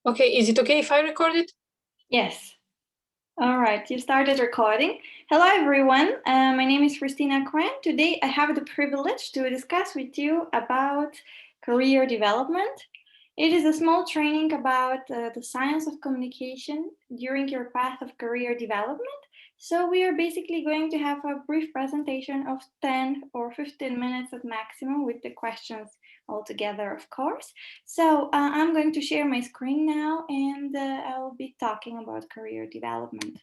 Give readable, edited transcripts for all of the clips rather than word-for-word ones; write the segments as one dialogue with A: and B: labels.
A: Okay, is it okay if I record it?
B: Yes. All right, you started recording. Hello, everyone. My name is Hristina Crenn. Today, I have the privilege to discuss with you about career development. It is a small training about the science of communication during your path of career development. So we are basically going to have a brief presentation of 10 or 15 minutes at maximum with the questions all together, of course. So I'm going to share my screen now and I'll be talking about career development.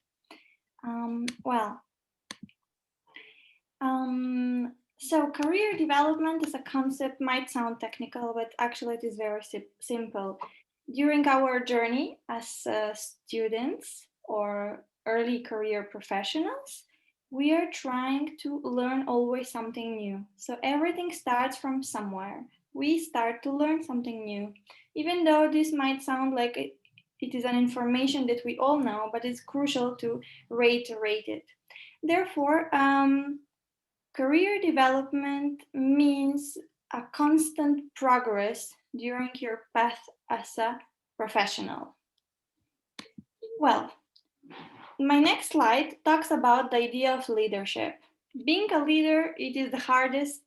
B: So career development as a concept might sound technical, but actually it is very simple. During our journey as students or early career professionals, we are trying to learn always something new. So everything starts from somewhere. We start to learn something new, even though this might sound like it is an information that we all know, but it's crucial to reiterate it. Therefore, career development means a constant progress during your path as a professional. Well, my next slide talks about the idea of leadership. Being a leader, it is the hardest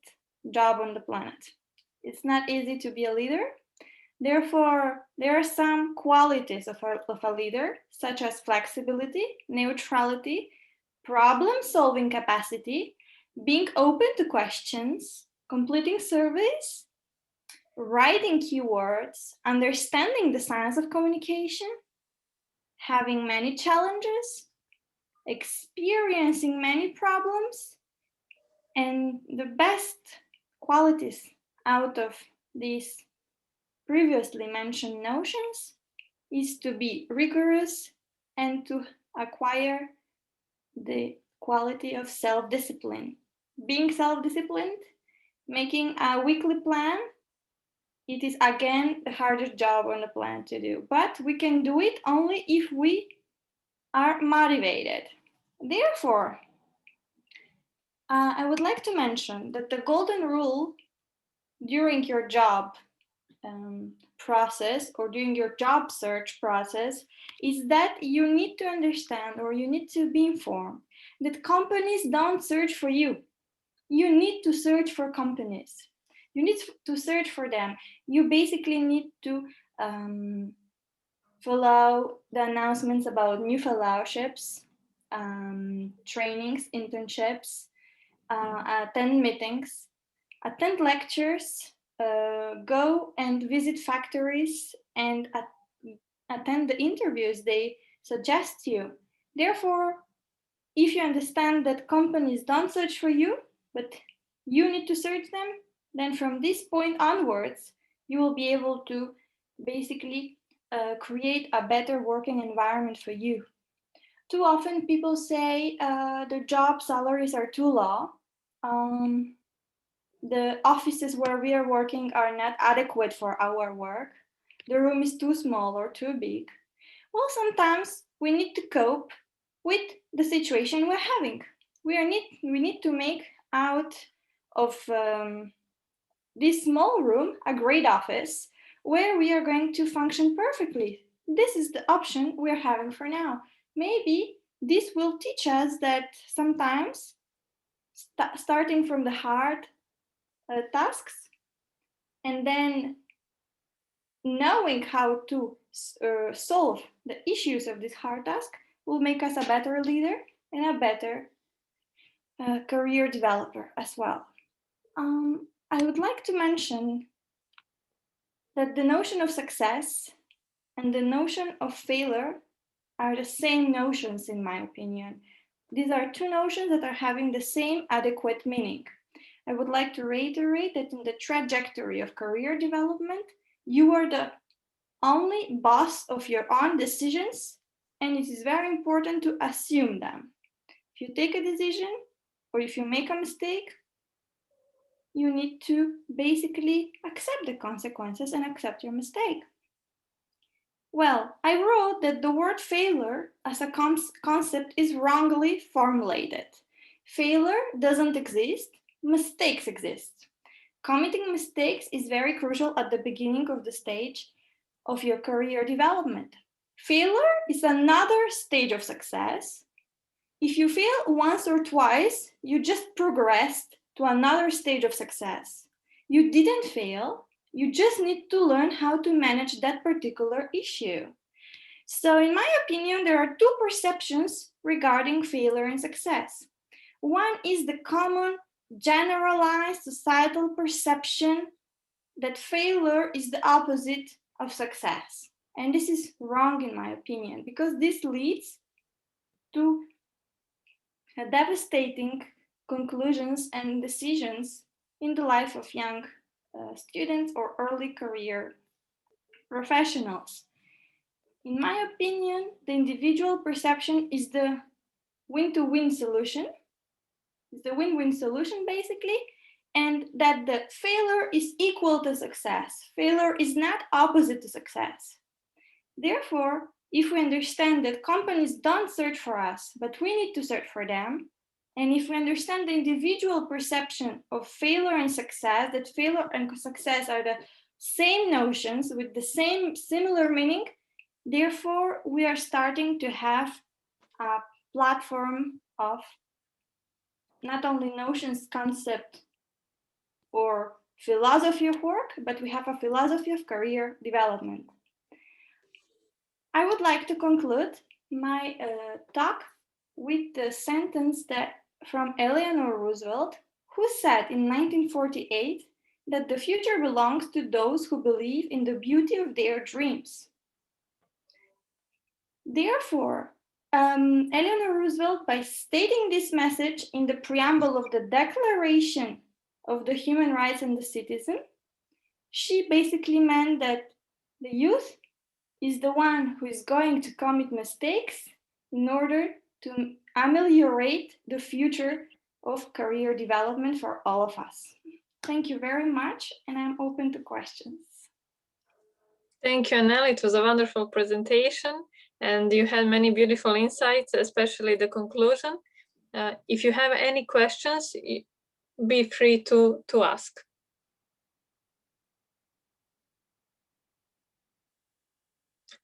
B: job on the planet. It's not easy to be a leader. Therefore, there are some qualities of a leader, such as flexibility, neutrality, problem-solving capacity, being open to questions, completing surveys, writing keywords, understanding the science of communication, having many challenges, experiencing many problems, and the best qualities out of these previously mentioned notions is to be rigorous and to acquire the quality of self-discipline. Being self-disciplined, making a weekly plan, it is again the hardest job on the planet to do, but we can do it only if we are motivated. Therefore, I would like to mention that the golden rule during your job process or during your job search process is that you need to understand or you need to be informed that companies don't search for you. You need to search for companies. You need to search for them. You basically need to follow the announcements about new fellowships, trainings, internships, attend meetings, attend lectures, go and visit factories, and attend the interviews they suggest you. Therefore, if you understand that companies don't search for you, but you need to search them, then from this point onwards, you will be able to basically create a better working environment for you. Too often people say the job salaries are too low. The offices where we are working are not adequate for our work. The room is too small or too big. Well, sometimes we need to cope with the situation we're having. We need to make out of this small room a great office where we are going to function perfectly. This is the option we're having for now. Maybe this will teach us that sometimes starting from the hard tasks and then knowing how to solve the issues of this hard task will make us a better leader and a better career developer as well. I would like to mention that the notion of success and the notion of failure are the same notions, in my opinion. These are two notions that are having the same adequate meaning. I would like to reiterate that in the trajectory of career development, you are the only boss of your own decisions, and it is very important to assume them. If you take a decision or if you make a mistake, you need to basically accept the consequences and accept your mistake. Well, I wrote that the word failure as a concept is wrongly formulated. Failure doesn't exist, mistakes exist. Committing mistakes is very crucial at the beginning of the stage of your career development. Failure is another stage of success. If you fail once or twice, you just progressed to another stage of success. You didn't fail, you just need to learn how to manage that particular issue. So in my opinion, there are two perceptions regarding failure and success. One is the common generalized societal perception that failure is the opposite of success. And this is wrong in my opinion, because this leads to devastating conclusions and decisions in the life of young students or early career professionals. In my opinion, the individual perception is the win-to-win solution. It's the win-win solution, basically, and that the failure is equal to success. Failure is not opposite to success. Therefore, if we understand that companies don't search for us, but we need to search for them, and if we understand the individual perception of failure and success, that failure and success are the same notions with the same similar meaning, therefore, we are starting to have a platform of not only notions, concept, or philosophy of work, but we have a philosophy of career development. I would like to conclude my talk with the sentence that from Eleanor Roosevelt, who said in 1948 that the future belongs to those who believe in the beauty of their dreams. Therefore, Eleanor Roosevelt, by stating this message in the preamble of the Declaration of the Human Rights and the Citizen, she basically meant that the youth is the one who is going to commit mistakes in order to ameliorate the future of career development for all of us. Thank you very much, and I'm open to questions.
A: Thank you, Anel. It was a wonderful presentation, and you had many beautiful insights, especially the conclusion. If you have any questions, be free to ask.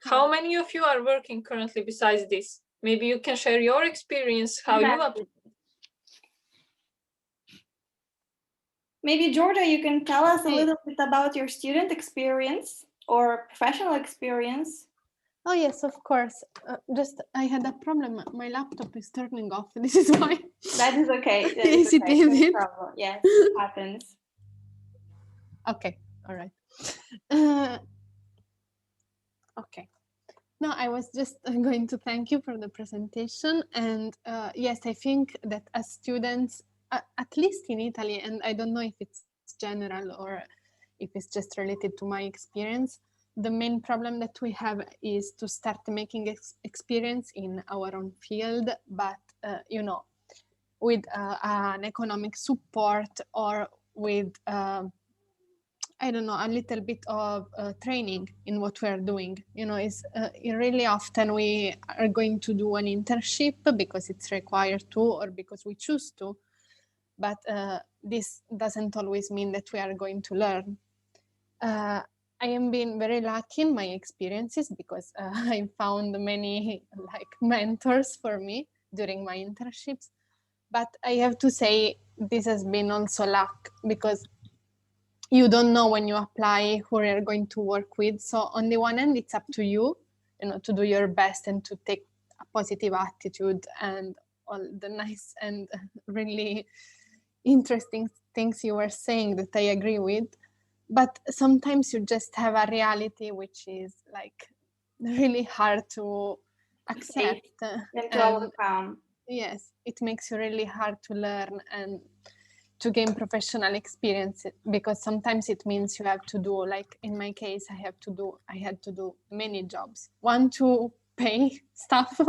A: How many of you are working currently besides this? Maybe you can share your experience, how you applied.
B: Maybe Giorgia, you can tell us a little bit about your student experience or professional experience.
C: Oh yes, of course. Just I had a problem. My laptop is turning off. This is why.
B: That is okay. That
C: yes,
B: is okay.
C: it is.
B: No problem. Yes, it happens.
C: Okay. All right. Okay. No, I was just going to thank you for the presentation. And yes, I think that as students, at least in Italy, and I don't know if it's general or if it's just related to my experience, the main problem that we have is to start making experience in our own field, but you know, with an economic support or with I don't know, a little bit of training in what we are doing. You know, it's really often we are going to do an internship because it's required to or because we choose to, but this doesn't always mean that we are going to learn. I am being very lucky in my experiences because I found many like mentors for me during my internships. But I have to say this has been also luck because you don't know when you apply who you're going to work with. So on the one hand, it's up to you, you know, to do your best and to take a positive attitude and all the nice and really interesting things you were saying that I agree with. But sometimes you just have a reality which is like really hard to accept.
B: And to overcome.
C: Yes, it makes you really hard to learn and to gain professional experience, because sometimes it means you have to do, like in my case, I had to do many jobs. One to pay stuff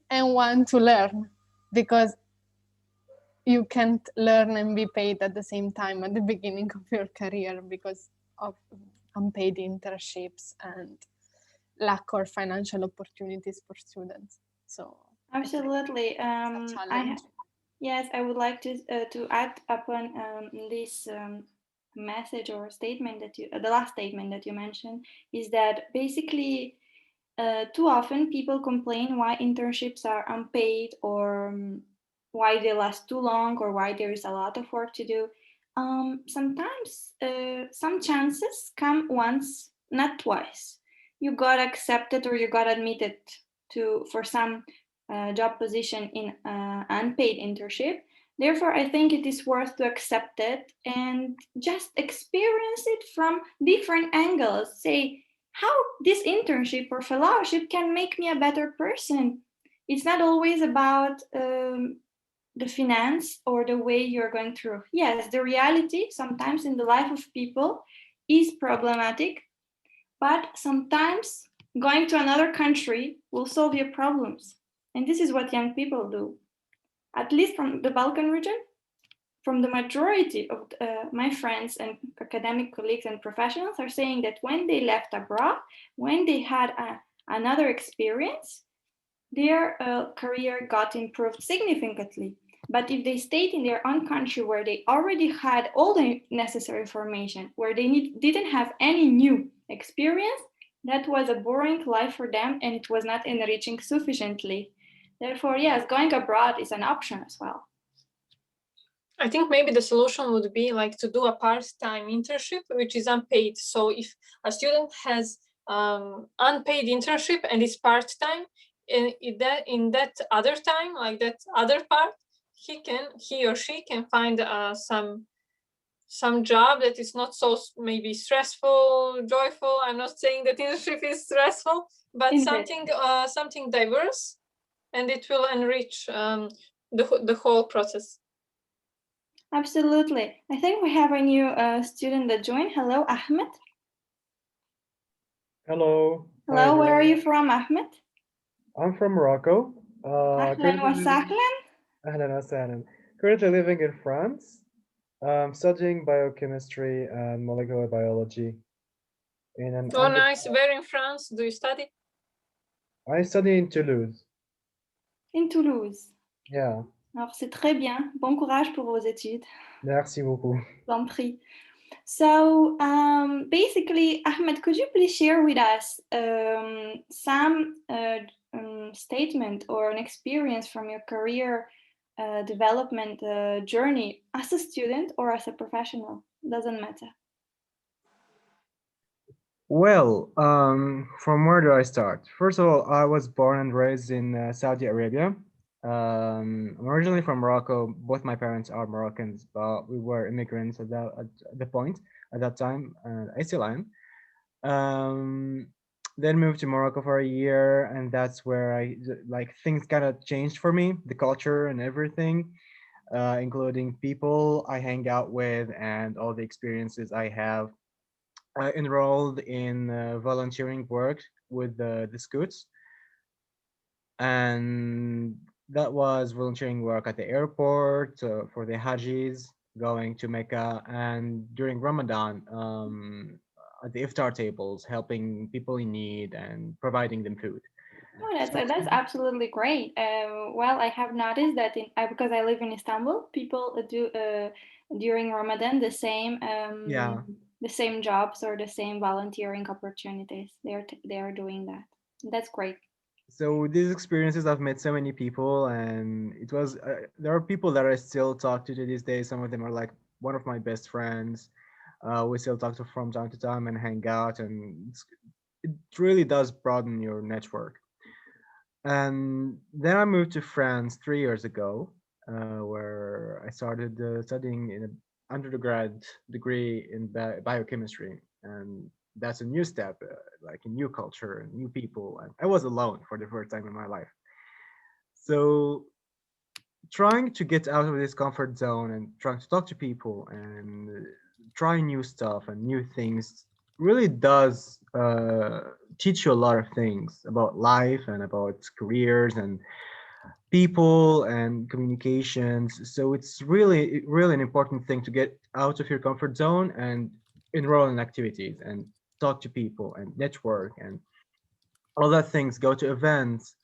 C: and one to learn, because you can't learn and be paid at the same time at the beginning of your career because of unpaid internships and lack of financial opportunities for students. So
B: absolutely.
C: Yes,
B: I would like to add upon this message or statement that you, the last statement that you mentioned, is that basically too often people complain why internships are unpaid, or why they last too long, or why there is a lot of work to do. Sometimes some chances come once, not twice. You got accepted or you got admitted for some job position in unpaid internship. Therefore, I think it is worth to accept it and just experience it from different angles. Say how this internship or fellowship can make me a better person. It's not always about the finance or the way you're going through. Yes, the reality sometimes in the life of people is problematic, but sometimes going to another country will solve your problems. And this is what young people do. At least from the Balkan region, from the majority of my friends and academic colleagues and professionals are saying that when they left abroad, when they had another experience, their career got improved significantly. But if they stayed in their own country where they already had all the necessary information, where they didn't have any new experience, that was a boring life for them and it was not enriching sufficiently. Therefore, yes, going abroad is an option as well.
A: I think maybe the solution would be like to do a part-time internship, which is unpaid. So if a student has unpaid internship and is part-time, in that other time, like that other part, he or she can find some job that is not so maybe stressful, joyful. I'm not saying that internship is stressful, but something diverse, and it will enrich the whole process.
B: Absolutely. I think we have a new student that joined. Hello, Ahmed.
D: Hello.
B: Hello, where are you from, Ahmed?
D: I'm from Morocco.
B: Ahlan wa sahlan.
D: Ahlan wa sahlan. Currently living in France, studying biochemistry and molecular biology.
A: Oh, nice. Where in France do you study?
D: I study in Toulouse.
B: In Toulouse.
D: Yeah.
B: Alors, c'est très bien. Bon courage pour vos études.
D: Merci beaucoup.
B: T'en prie. So basically, Ahmed, could you please share with us some statement or an experience from your career development journey as a student or as a professional? Doesn't matter.
D: Well, from where do I start? First of all, I was born and raised in Saudi Arabia. I'm originally from Morocco. Both my parents are Moroccans, but we were immigrants at that time, and I still am. Then moved to Morocco for a year, and that's where things kind of changed for me, the culture and everything, including people I hang out with and all the experiences I have. I enrolled in volunteering work with the Scouts, and that was volunteering work at the airport for the Hajis going to Mecca, and during Ramadan at the iftar tables, helping people in need and providing them food.
B: Oh, that's absolutely great. Well, I have noticed that because I live in Istanbul, people do during Ramadan the same the same jobs or the same volunteering opportunities. They are doing that. That's great.
D: So these experiences, I've met so many people, and it was there are people that I still talk to these days. Some of them are like one of my best friends. We still talk to from time to time and hang out, and it really does broaden your network. And then I moved to France 3 years ago, where I started studying in an undergrad degree in biochemistry, and that's a new step, like a new culture and new people. And I was alone for the first time in my life. So trying to get out of this comfort zone and trying to talk to people and try new stuff and new things really does teach you a lot of things about life and about careers and people and communications. So it's really an important thing to get out of your comfort zone and enroll in activities and talk to people and network and all that things, go to events.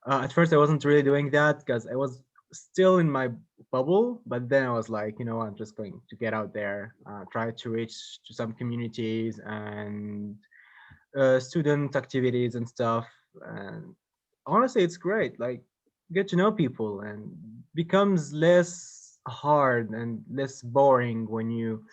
D: At first I wasn't really doing that because I was still in my bubble. But then I was like, you know, I'm just going to get out there, try to reach to some communities and student activities and stuff. And honestly, it's great. Like, get to know people and becomes less hard and less boring when you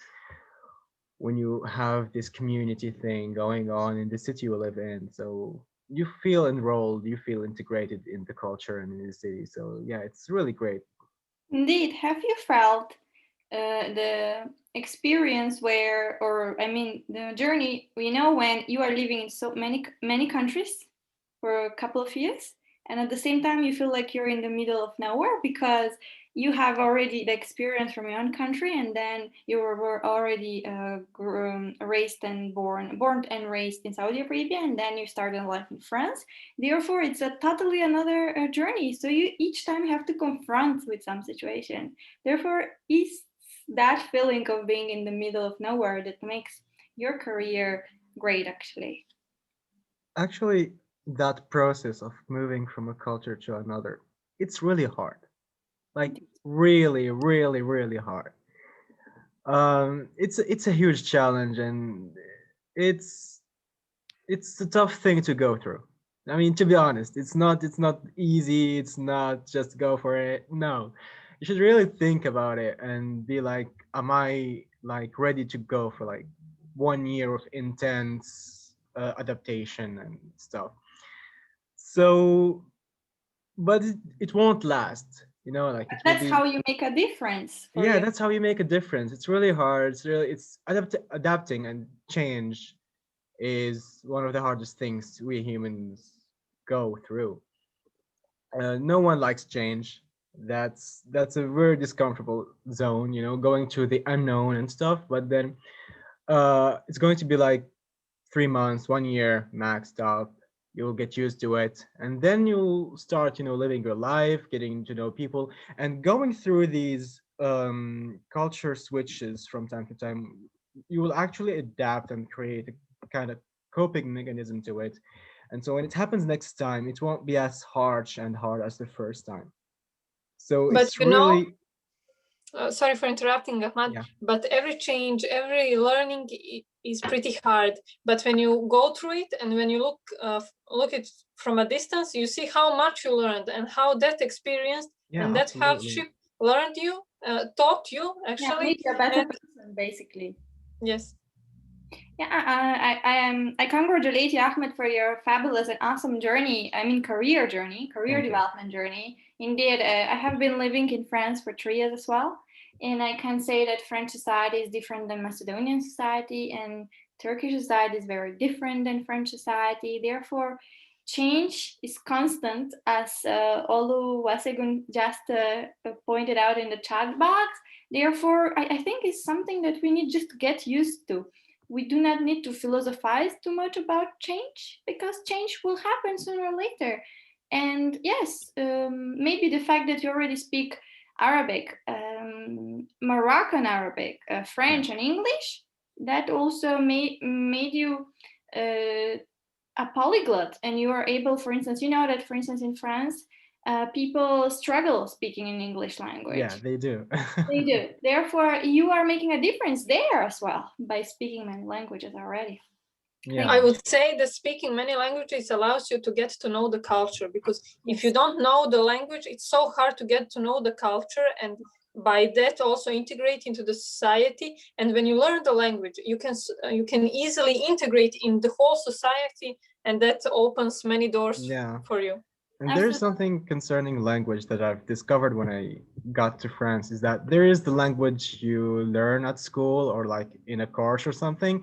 D: have this community thing going on in the city you live in. So you feel enrolled, you feel integrated in the culture and in the city. So yeah, it's really great.
B: Indeed. Have you felt the experience where, or I mean, the journey, you know, when you are living in so many countries for a couple of years, and at the same time you feel like you're in the middle of nowhere because you have already the experience from your own country, and then you were already raised and born and raised in Saudi Arabia, and then you started life in France. Therefore, it's a totally another journey. So you each time have to confront with some situation. Therefore, is that feeling of being in the middle of nowhere that makes your career great, actually.
D: Actually, that process of moving from a culture to another, it's really hard. Like really, really, really hard. It's a huge challenge, and it's it's a tough thing to go through. I mean, to be honest, it's not easy. It's not just go for it. No, you should really think about it and be like, am I like ready to go for like 1 year of intense adaptation and stuff? So, but it won't last. You know, like it will
B: That's how
D: be.
B: you make a difference for
D: Yeah,
B: you.
D: that's how you make a difference. It's really hard. It's adapting and change is one of the hardest things we humans go through. No one likes change. That's a very discomfortable zone, you know, going to the unknown and stuff. But then it's going to be like 3 months, 1 year max stop. You'll get used to it, and then you'll start, you know, living your life, getting to know people, and going through these culture switches from time to time. You will actually adapt and create a kind of coping mechanism to it. And so when it happens next time, it won't be as harsh and hard as the first time. So
A: But
D: it's
A: you know,
D: really,
A: sorry for interrupting, Ahmad,
D: yeah.
A: but every change, every learning is pretty hard. But when you go through it and when you look it from a distance, you see how much you learned and how that experience
D: Yeah,
A: and that
D: absolutely.
A: hardship learned you, taught you
B: Yeah,
A: actually.
B: make you a better
A: And
B: person, basically.
A: yes,
B: Yeah, I congratulate you, Ahmed, for your fabulous and awesome journey. I mean, career journey, career
D: Thank you.
B: development journey. Indeed, I have been living in France for 3 years as well, and I can say that French society is different than Macedonian society, and Turkish society is very different than French society. Therefore, change is constant, as Oluwasegun just pointed out in the chat box. Therefore, I think it's something that we need just to get used to. We do not need to philosophize too much about change because change will happen sooner or later. And yes, maybe the fact that you already speak Arabic, Moroccan Arabic,
D: Yeah.
B: French, and English, that also made you a polyglot, and you are able, for instance, you know that, for instance, in France, people struggle speaking in English
D: Yeah,
B: language.
D: they do.
B: They do. Therefore, you are making a difference there as well by speaking many languages already.
D: Yeah.
A: I would say that speaking many languages allows you to get to know the culture, because if you don't know the language, it's so hard to get to know the culture and by that also integrate into the society. And when you learn the language, you can easily integrate in the whole society, and that opens many doors
D: Yeah.
A: for you.
D: And there's something concerning language that I've discovered when I got to France is that there is the language you learn at school or like in a course or something,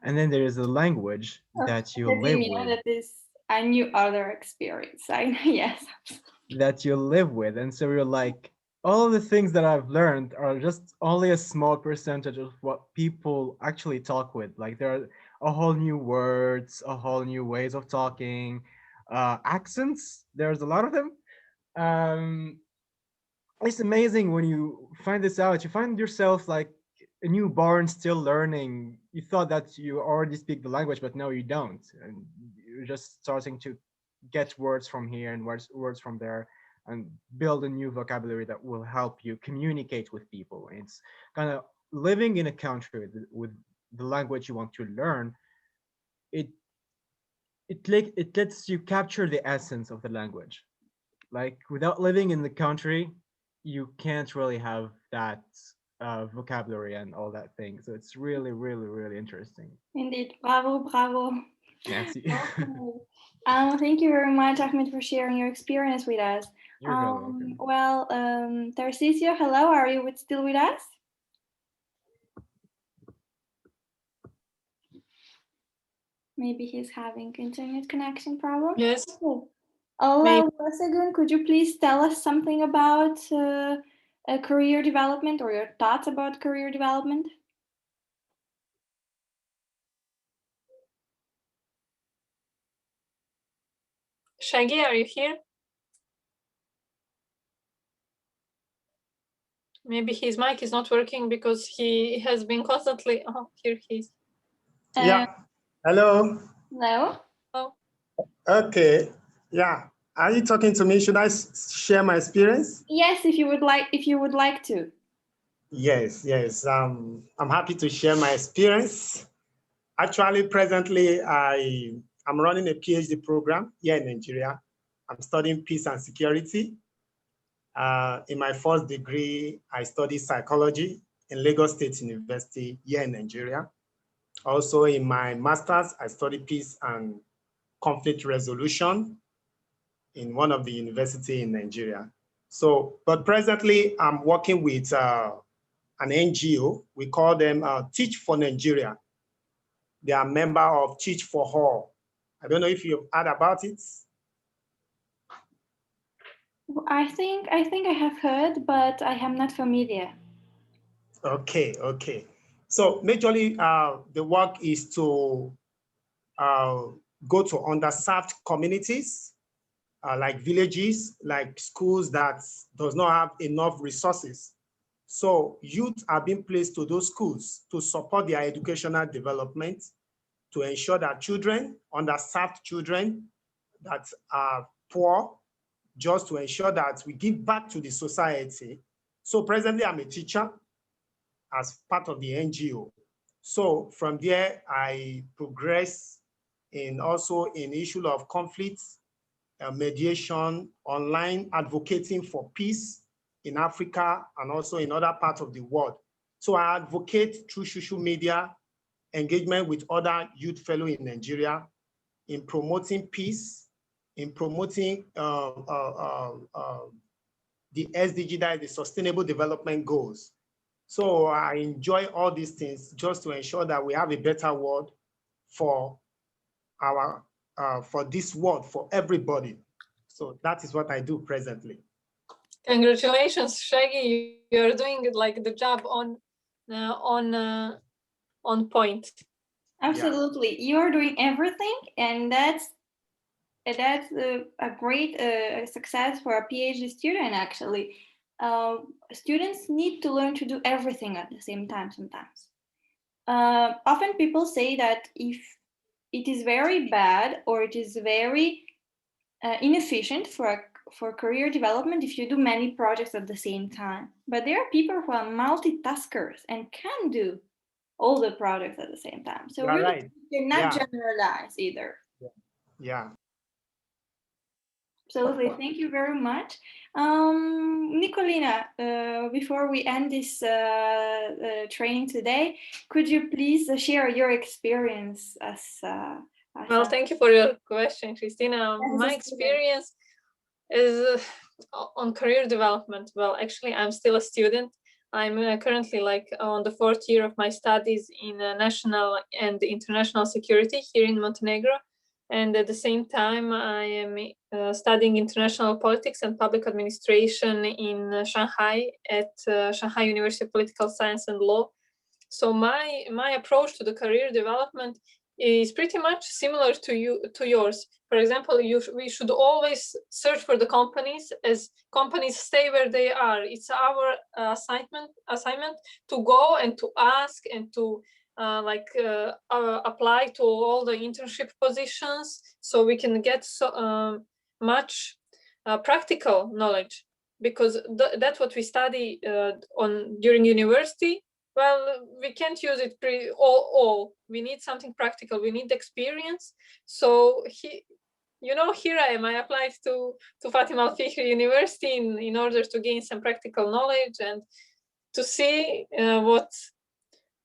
D: and then there is a language that you live with.
B: That is a new other experience. Yes.
D: That you live with. And so you're like, all the things that I've learned are just only a small percentage of what people actually talk with. Like there are a whole new words, a whole new ways of talking, accents. There's a lot of them. Um, it's amazing when you find this out. You find yourself like a newborn still learning. You thought that you already speak the language, but no, you don't. And you're just starting to get words from here and words from there. and build a new vocabulary that will help you communicate with people. It's kind of living in a country with the language you want to learn. It lets you capture the essence of the language. Like without living in the country, you can't really have that vocabulary and all that thing. So it's really, really, really interesting.
B: Indeed, bravo, bravo.
D: Merci.
B: Thank you very much, Ahmed, for sharing your experience with us.
D: You're very welcome.
B: Well, Tarcísio, hello, are you still with us? Maybe he's having internet connection problem.
A: Yes.
B: Oluwasegun, could you please tell us something about career development or your thoughts about career development?
A: Shaggy, are you here? Maybe his mic is not working because he has been constantly. Oh, here he is.
E: Yeah. Hello.
B: Hello.
A: Oh.
E: Okay. Yeah. Are you talking to me? Should I share my experience?
B: Yes, if you would like to.
E: Yes. I'm happy to share my experience. Actually, presently, I'm running a PhD program here in Nigeria. I'm studying peace and security. In my first degree, I studied psychology in Lagos State University here in Nigeria. Also, in my master's, I studied peace and conflict resolution in one of the university in Nigeria. So, but presently I'm working with an NGO. We call them Teach for Nigeria. They are a member of Teach for All. I don't know if you've heard about it.
B: I think I have heard, but I am not familiar.
E: Okay. So majorly the work is to go to underserved communities, like villages, like schools that does not have enough resources. So youth are being placed to those schools to support their educational development, to ensure that children, underserved children that are poor, just to ensure that we give back to the society. So presently I'm a teacher as part of the NGO. So from there, I progress also in issue of conflicts, mediation, online advocating for peace in Africa and also in other parts of the world. So I advocate through social media, engagement with other youth fellows in Nigeria, in promoting peace, in promoting the SDG, that is the Sustainable Development Goals. So I enjoy all these things just to ensure that we have a better world for this world, for everybody. So that is what I do presently.
A: Congratulations, Shaggy. You're doing like the job on point.
B: Absolutely, yeah. You are doing everything, and that's a great success for a PhD student. Actually, students need to learn to do everything at the same time. Sometimes, often people say that if it is very bad or it is very inefficient for career development if you do many projects at the same time. But there are people who are multitaskers and can do all the projects at the same time. So really,
E: right.
B: You're not generalized either.
E: Yeah.
B: Absolutely. Thank you very much. Nikolina, before we end this training today, could you please share your experience as
A: well, thank you for your question, Hristina. My experience is on career development. Well, actually, I'm still a student. I'm currently on the 4th year of my studies in national and international security here in Montenegro. And at the same time, I am studying international politics and public administration in Shanghai at Shanghai University of Political Science and Law. So my approach to the career development is pretty much similar to yours. For example, we should always search for the companies as companies stay where they are. It's our assignment to go and to ask and to apply to all the internship positions so we can get much practical knowledge, because that's what we study during university. Well, we can't use it all. We need something practical. We need experience. So here I am. I applied to Fatima Al-Fikri University in order to gain some practical knowledge and to see what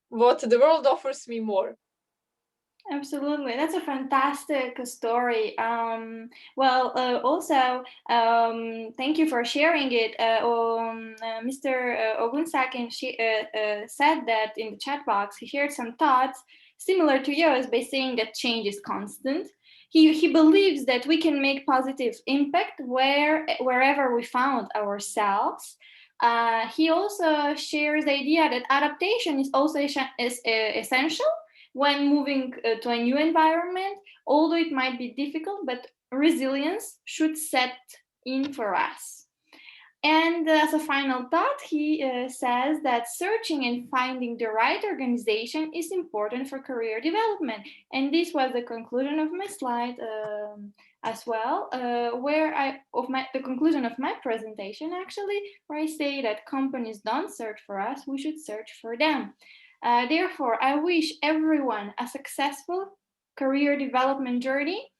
A: the world offers me more.
B: Absolutely, that's a fantastic story. Also, thank you for sharing it. Mr. Ogunsakin said that in the chat box, he shared some thoughts similar to yours by saying that change is constant. He believes that we can make positive impact wherever we found ourselves. He also shares the idea that adaptation is also essential when moving to a new environment, although it might be difficult, but resilience should set in for us. And as a final thought, he says that searching and finding the right organization is important for career development. And this was the conclusion of my slide as well, the conclusion of my presentation, actually, where I say that companies don't search for us, we should search for them. Therefore, I wish everyone a successful career development journey.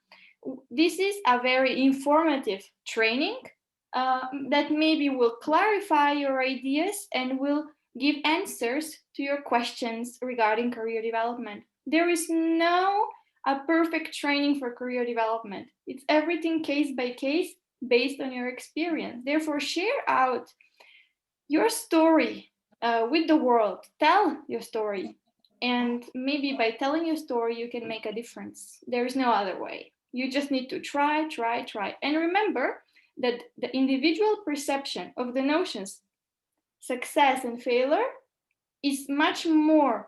B: This is a very informative training that maybe will clarify your ideas and will give answers to your questions regarding career development. There is no perfect training for career development. It's everything case by case based on your experience. Therefore, share out your story with the world. Tell your story. And maybe by telling your story, you can make a difference. There is no other way. You just need to try. And remember that the individual perception of the notions success and failure is much more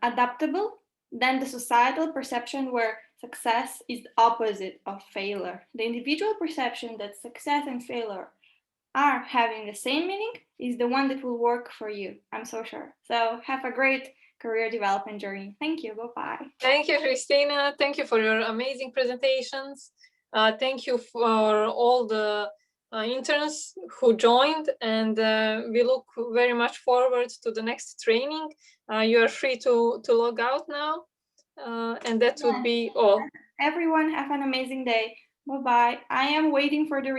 B: adaptable than the societal perception where success is the opposite of failure. The individual perception that success and failure are having the same meaning is the one that will work for you. I'm so sure. So have a great career development journey. Thank you. Bye-bye.
A: Thank you, Hristina. Thank you for your amazing presentations. Thank you for all the interns who joined, and we look very much forward to the next training. You are free to log out now, and that would be all.
B: Everyone have an amazing day. Bye-bye. I am waiting for the